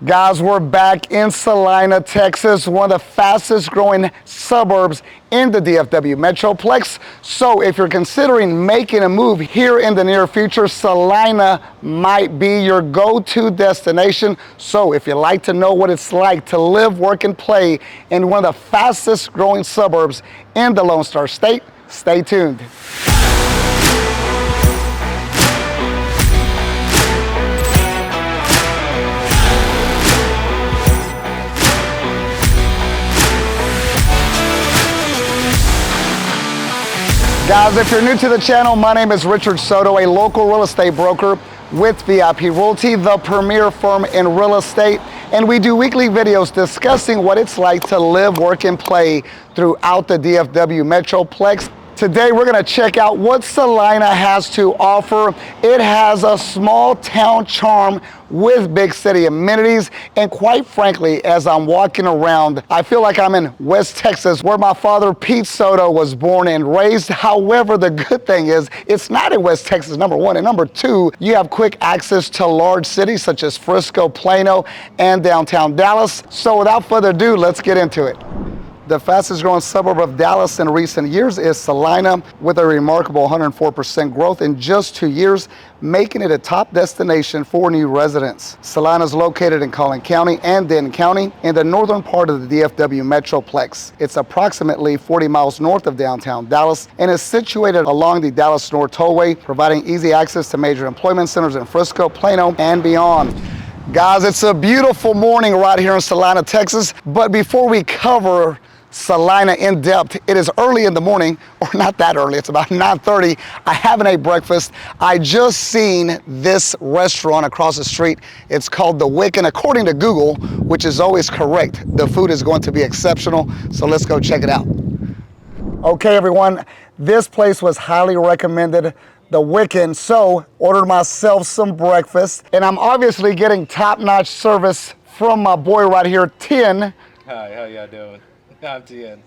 Guys, we're back in Celina, Texas, one of the fastest growing suburbs in the DFW Metroplex. So if you're considering making a move here in the near future, Celina might be your go-to destination. So if you like to know what it's like to live, work, and play in one of the fastest growing suburbs in the Lone Star State, stay tuned. Guys, if you're new to the channel, my name is Richard Soto, a local real estate broker with VIP Realty, the premier firm in real estate. And we do weekly videos discussing what it's like to live, work, and play throughout the DFW Metroplex. Today, we're gonna check out what Celina has to offer. It has a small town charm with big city amenities. And quite frankly, as I'm walking around, I feel like I'm in West Texas, where my father, Pete Soto, was born and raised. However, the good thing is, it's not in West Texas, number one. And number two, you have quick access to large cities such as Frisco, Plano, and downtown Dallas. So without further ado, let's get into it. The fastest growing suburb of Dallas in recent years is Celina, with a remarkable 104% growth in just 2 years, making it a top destination for new residents. Celina is located in Collin County and Denton County in the northern part of the DFW Metroplex. It's approximately 40 miles north of downtown Dallas and is situated along the Dallas North Tollway, providing easy access to major employment centers in Frisco, Plano, and beyond. Guys, it's a beautiful morning right here in Celina, Texas. But before we cover Celina in depth, it is early in the morning, or not that early, it's about 9:30. I haven't ate breakfast. I just seen this restaurant across the street. It's called The Wick, and according to Google, which is always correct, the food is going to be exceptional. So let's go check it out. Okay, everyone, this place was highly recommended, The Wick, so ordered myself some breakfast, and I'm obviously getting top-notch service from my boy right here, Tien. Hi, how y'all doing? I'm Tien.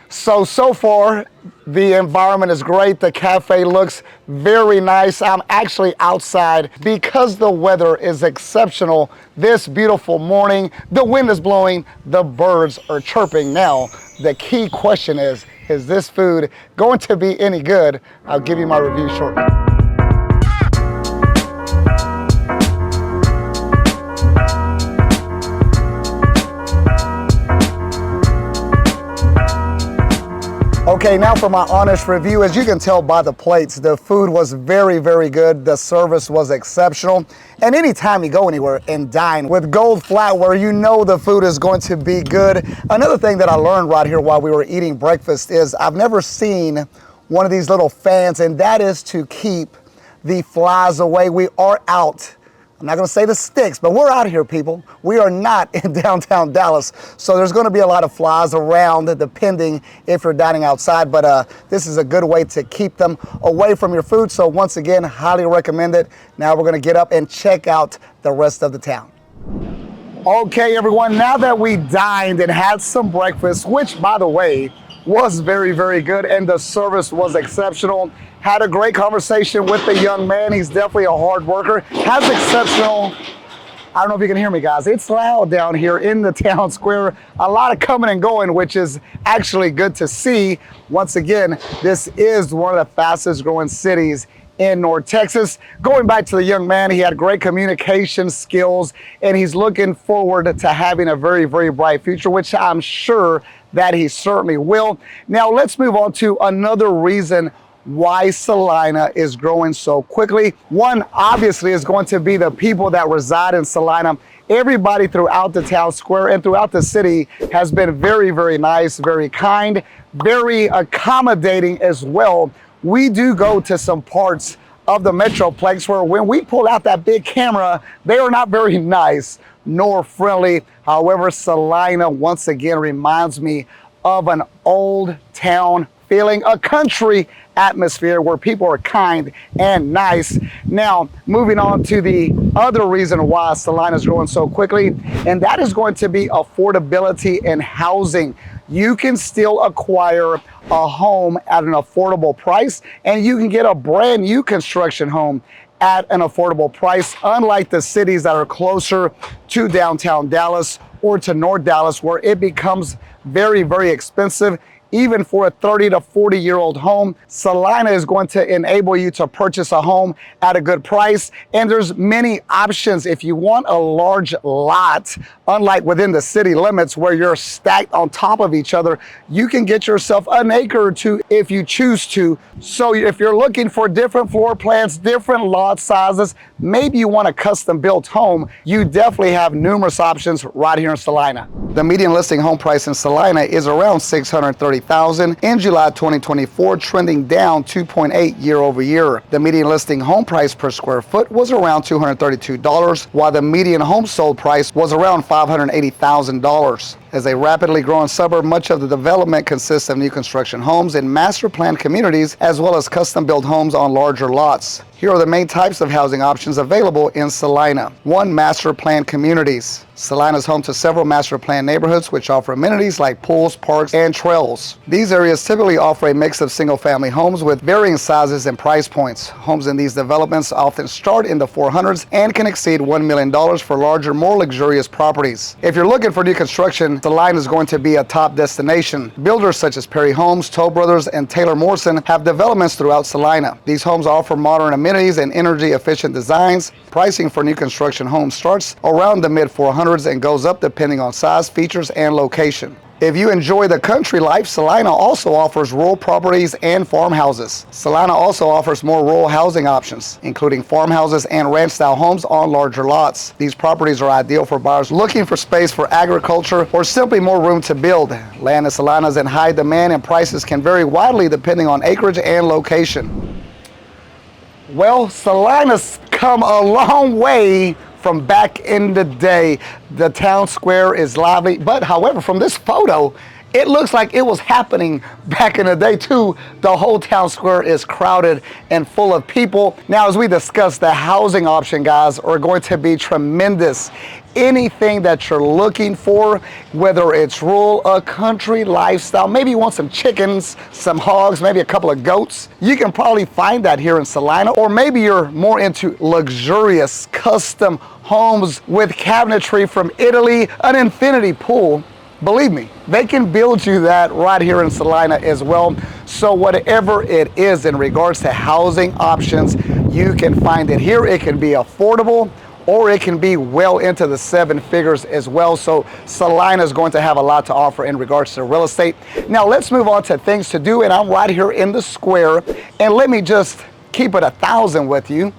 So far, the environment is great. The cafe looks very nice. I'm actually outside because the weather is exceptional this beautiful morning. The wind is blowing, the birds are chirping. Now, the key question is this food going to be any good? I'll give you my review shortly. Okay, now for my honest review. As you can tell by the plates, the food was very, very good. The service was exceptional. And anytime you go anywhere and dine with gold flatware, you know the food is going to be good. Another thing that I learned right here while we were eating breakfast is I've never seen one of these little fans, and that is to keep the flies away. We are out. I'm not gonna say the sticks, but we're out here, people. We are not in downtown Dallas, so there's gonna be a lot of flies around, depending if you're dining outside, but this is a good way to keep them away from your food. So once again, highly recommend it. Now we're gonna get up and check out the rest of the town. Okay, everyone, now that we dined and had some breakfast, which, by the way, was very, very good, and the service was exceptional. Had a great conversation with the young man. He's definitely a hard worker. Has exceptional, I don't know if you can hear me, guys. It's loud down here in the town square. A lot of coming and going, which is actually good to see. Once again, this is one of the fastest growing cities in North Texas. Going back to the young man, he had great communication skills, and he's looking forward to having a very, very bright future, which I'm sure that he certainly will. Now let's move on to another reason why Celina is growing so quickly. One, obviously, is going to be the people that reside in Celina. Everybody throughout the town square and throughout the city has been very, very nice, very kind, very accommodating as well. We do go to some parts of the Metroplex where when we pull out that big camera, they are not very nice nor friendly. However, Celina once again reminds me of an old town feeling, a country atmosphere where people are kind and nice. Now, moving on to the other reason why Celina is growing so quickly, and that is going to be affordability in housing. You can still acquire a home at an affordable price, and you can get a brand new construction home at an affordable price, unlike the cities that are closer to downtown Dallas or to North Dallas, where it becomes very, very expensive. Even for a 30 to 40-year-old home, Celina is going to enable you to purchase a home at a good price. And there's many options. If you want a large lot, unlike within the city limits where you're stacked on top of each other, you can get yourself an acre or two if you choose to. So if you're looking for different floor plans, different lot sizes, maybe you want a custom built home, you definitely have numerous options right here in Celina. The median listing home price in Celina is around $630,000 in July 2024, trending down 2.8 year over year. The median listing home price per square foot was around $232, while the median home sold price was around $580,000. As a rapidly growing suburb, much of the development consists of new construction homes in master planned communities, as well as custom built homes on larger lots. Here are the main types of housing options available in Celina. 1. Master planned communities. Celina is home to several master planned neighborhoods which offer amenities like pools, parks, and trails. These areas typically offer a mix of single-family homes with varying sizes and price points. Homes in these developments often start in the 400s and can exceed $1 million for larger, more luxurious properties. If you're looking for new construction, Celina is going to be a top destination. Builders such as Perry Homes, Toll Brothers, and Taylor Morrison have developments throughout Celina. These homes offer modern amenities and energy-efficient designs. Pricing for new construction homes starts around the mid-400s and goes up depending on size, features, and location. If you enjoy the country life, Celina also offers rural properties and farmhouses. Celina also offers more rural housing options, including farmhouses and ranch-style homes on larger lots. These properties are ideal for buyers looking for space for agriculture or simply more room to build. Land in Celina is in high demand and prices can vary widely depending on acreage and location. Well, Celina's come a long way from back in the day. The town square is lively, but however, from this photo, it looks like it was happening back in the day too. The whole town square is crowded and full of people. Now, as we discussed, the housing option, guys, are going to be tremendous. Anything that you're looking for, whether it's rural, a country lifestyle, maybe you want some chickens, some hogs, maybe a couple of goats, you can probably find that here in Celina. Or maybe you're more into luxurious custom homes with cabinetry from Italy, an infinity pool. Believe me, they can build you that right here in Celina as well. So whatever it is in regards to housing options, you can find it here. It can be affordable, or it can be well into the 7 figures as well. So Celina is going to have a lot to offer in regards to real estate. Now let's move on to things to do, and I'm right here in the square, and let me just keep it 1,000 with you.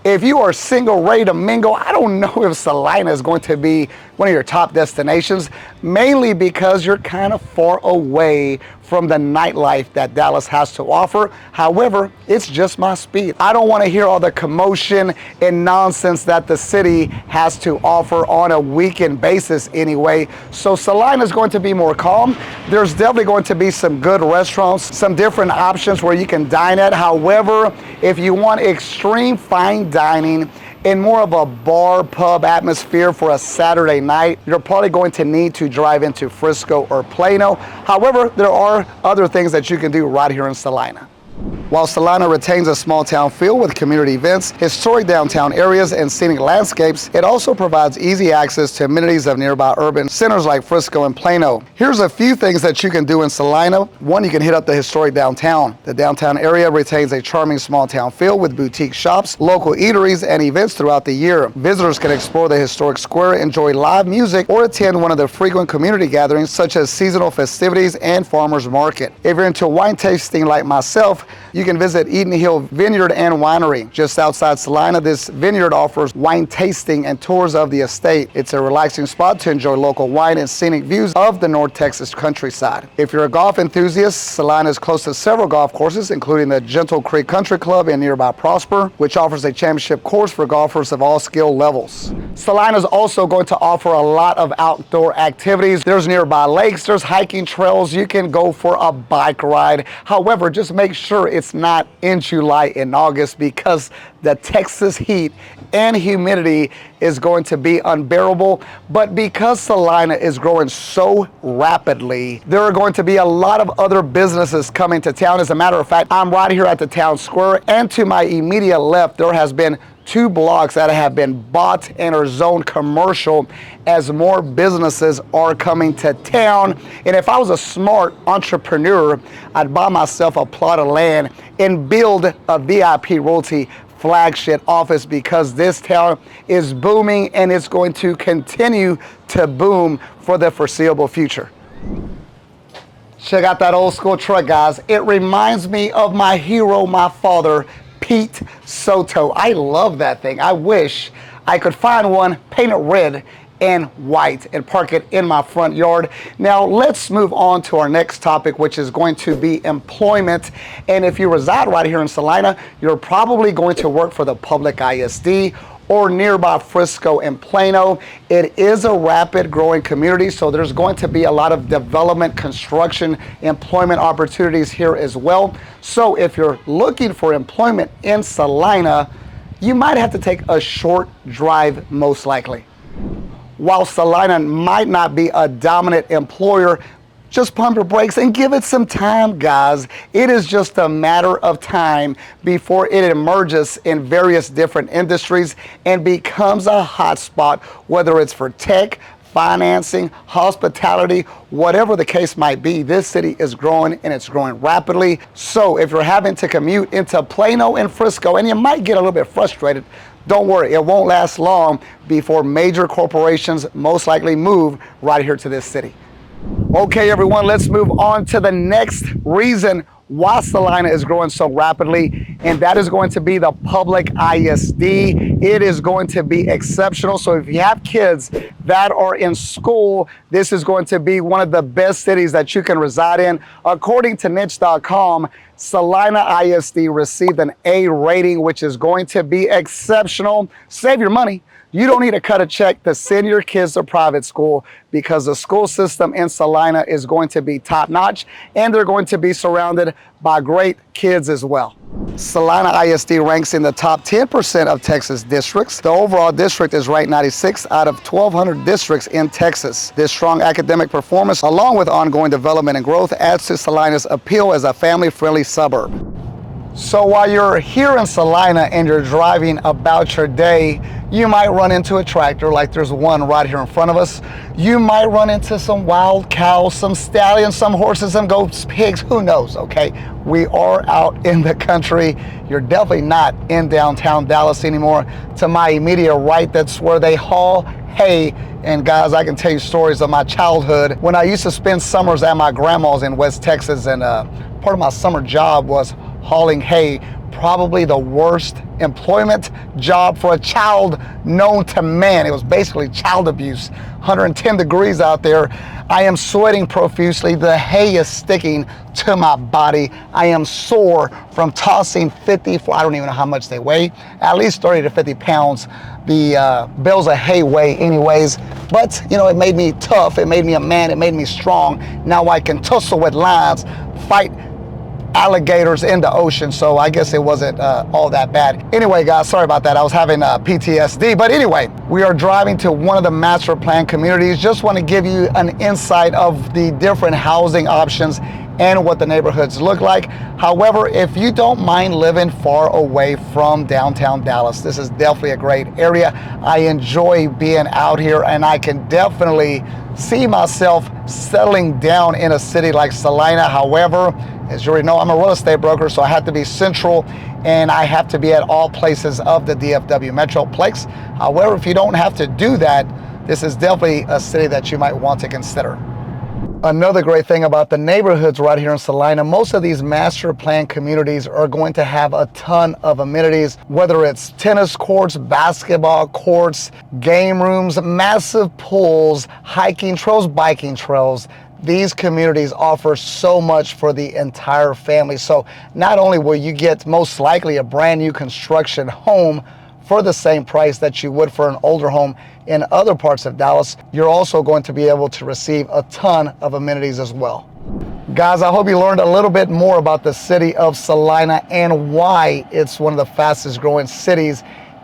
If you are single, ready to mingle, I don't know if Celina is going to be one of your top destinations, mainly because you're kind of far away from the nightlife that Dallas has to offer. However, it's just my speed. I don't want to hear all the commotion and nonsense that the city has to offer on a weekend basis anyway. So Celina is going to be more calm. There's definitely going to be some good restaurants, some different options where you can dine at. However, if you want extreme fine dining in more of a bar pub atmosphere for a Saturday night, you're probably going to need to drive into Frisco or Plano. However, there are other things that you can do right here in Celina. While Celina retains a small town feel with community events, historic downtown areas, and scenic landscapes, it also provides easy access to amenities of nearby urban centers like Frisco and Plano. Here's a few things that you can do in Celina. 1, you can hit up the historic downtown. The downtown area retains a charming small town feel with boutique shops, local eateries, and events throughout the year. Visitors can explore the historic square, enjoy live music, or attend one of the frequent community gatherings such as seasonal festivities and farmers market. If you're into wine tasting like myself, you can visit Eden Hill Vineyard and Winery. Just outside Celina, this vineyard offers wine tasting and tours of the estate. It's a relaxing spot to enjoy local wine and scenic views of the North Texas countryside. If you're a golf enthusiast, Celina is close to several golf courses, including the Gentle Creek Country Club in nearby Prosper, which offers a championship course for golfers of all skill levels. Celina is also going to offer a lot of outdoor activities. There's nearby lakes, there's hiking trails, you can go for a bike ride. However, just make sure it's not in July and August because the Texas heat and humidity is going to be unbearable. But because Celina is growing so rapidly, there are going to be a lot of other businesses coming to town. As a matter of fact, I'm right here at the town square, and to my immediate left, there has been 2 blocks that have been bought and are zoned commercial as more businesses are coming to town. And if I was a smart entrepreneur, I'd buy myself a plot of land and build a VIP Realty flagship office, because this town is booming and it's going to continue to boom for the foreseeable future. Check out that old school truck, guys. It reminds me of my hero, my father, Pete Soto. I love that thing. I wish I could find one, paint it red and white, and park it in my front yard. Now let's move on to our next topic, which is going to be employment. And if you reside right here in Celina, you're probably going to work for the public ISD or nearby Frisco and Plano. It is a rapid growing community, so there's going to be a lot of development, construction, employment opportunities here as well. So if you're looking for employment in Celina, you might have to take a short drive most likely. While Celina might not be a dominant employer, just pump your brakes and give it some time, guys. It is just a matter of time before it emerges in various different industries and becomes a hotspot, whether it's for tech, financing, hospitality, whatever the case might be. This city is growing, and it's growing rapidly. So if you're having to commute into Plano and Frisco, and you might get a little bit frustrated, don't worry, it won't last long before major corporations most likely move right here to this city. Okay, everyone, let's move on to the next reason why Celina is growing so rapidly, and that is going to be the public ISD. It is going to be exceptional. So if you have kids that are in school, this is going to be one of the best cities that you can reside in. According to niche.com, Celina ISD received an A rating, which is going to be exceptional. Save your money. You don't need to cut a check to send your kids to private school, because the school system in Celina is going to be top notch, and they're going to be surrounded by great kids as well. Celina ISD ranks in the top 10% of Texas districts. The overall district is ranked 96 out of 1,200 districts in Texas. This strong academic performance, along with ongoing development and growth, adds to Celina's appeal as a family-friendly suburb. So while you're here in Celina and you're driving about your day, you might run into a tractor, like there's one right here in front of us. You might run into some wild cows, some stallions, some horses, some goats, pigs, who knows, okay? We are out in the country. You're definitely not in downtown Dallas anymore. To my immediate right, that's where they haul hay. And guys, I can tell you stories of my childhood when I used to spend summers at my grandma's in West Texas, and part of my summer job was hauling hay. Probably the worst employment job for a child known to man. It was basically child abuse. 110 degrees out there. I am sweating profusely. The hay is sticking to my body. I am sore from tossing 50, I don't even know how much they weigh, at least 30 to 50 pounds. The bales of hay weigh anyways. But, you know, it made me tough. It made me a man. It made me strong. Now I can tussle with lions, fight alligators in the ocean, so I guess it wasn't all that bad. Anyway, guys, sorry about that. I was having PTSD. But anyway, we are driving to one of the master plan communities. Just want to give you an insight of the different housing options and what the neighborhoods look like. However, if you don't mind living far away from downtown Dallas, this is definitely a great area. I enjoy being out here, and I can definitely see myself settling down in a city like Celina. However, as you already know, I'm a real estate broker, so I have to be central, and I have to be at all places of the DFW Metroplex. However, if you don't have to do that, this is definitely a city that you might want to consider. Another great thing about the neighborhoods right here in Celina, most of these master plan communities are going to have a ton of amenities, whether it's tennis courts, basketball courts, game rooms, massive pools, hiking trails, biking trails. These communities offer so much for the entire family. So not only will you get most likely a brand new construction home for the same price that you would for an older home in other parts of Dallas, you're also going to be able to receive a ton of amenities as well. Guys, I hope you learned a little bit more about the city of Celina and why it's one of the fastest growing cities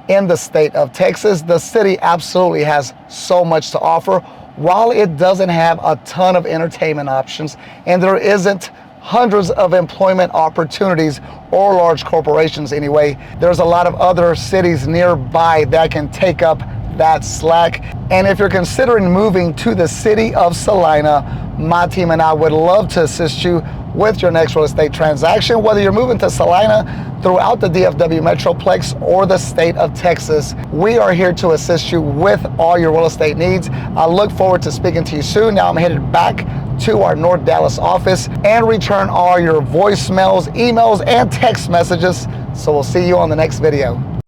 in the state of Texas. The city absolutely has so much to offer. While it doesn't have a ton of entertainment options and there isn't hundreds of employment opportunities or large corporations anyway, there's a lot of other cities nearby that can take up that slack. And if you're considering moving to the city of Celina, my team and I would love to assist you with your next real estate transaction, whether you're moving to Celina throughout the DFW Metroplex or the state of Texas. We are here to assist you with all your real estate needs. I look forward to speaking to you soon. Now I'm headed back to our North Dallas office and return all your voicemails, emails, and text messages. So we'll see you on the next video.